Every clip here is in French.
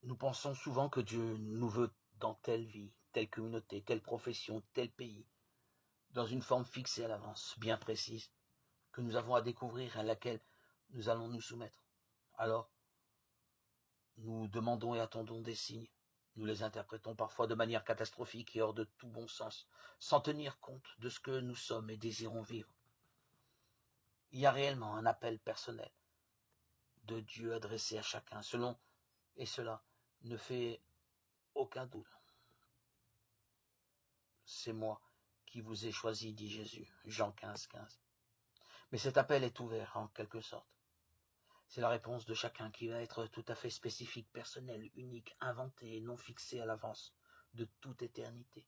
Nous pensons souvent que Dieu nous veut dans telle vie, telle communauté, telle profession, tel pays, dans une forme fixée à l'avance, bien précise, que nous avons à découvrir et à laquelle nous allons nous soumettre. Alors, nous demandons et attendons des signes. Nous les interprétons parfois de manière catastrophique et hors de tout bon sens, sans tenir compte de ce que nous sommes et désirons vivre. Il y a réellement un appel personnel de Dieu adressé à chacun, selon, et cela ne fait aucun doute. C'est moi qui vous ai choisi, dit Jésus, Jean 15, 15. Mais cet appel est ouvert, en quelque sorte. C'est la réponse de chacun qui va être tout à fait spécifique, personnelle, unique, inventée et non fixée à l'avance, de toute éternité.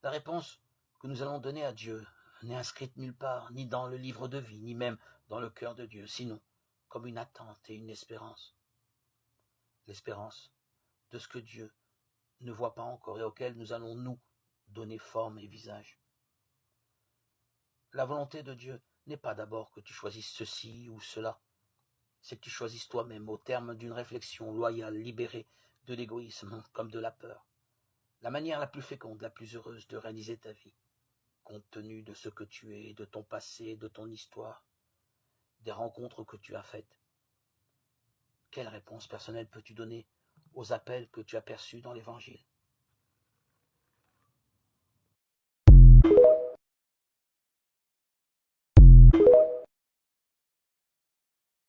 La réponse que nous allons donner à Dieu n'est inscrite nulle part, ni dans le livre de vie, ni même dans le cœur de Dieu, sinon comme une attente et une espérance. L'espérance de ce que Dieu ne voit pas encore et auquel nous allons, nous, donner forme et visage. La volonté de Dieu n'est pas d'abord que tu choisisses ceci ou cela, c'est que tu choisisses toi-même au terme d'une réflexion loyale, libérée de l'égoïsme comme de la peur, la manière la plus féconde, la plus heureuse de réaliser ta vie, compte tenu de ce que tu es, de ton passé, de ton histoire, des rencontres que tu as faites. Quelle réponse personnelle peux-tu donner aux appels que tu as perçus dans l'Évangile ?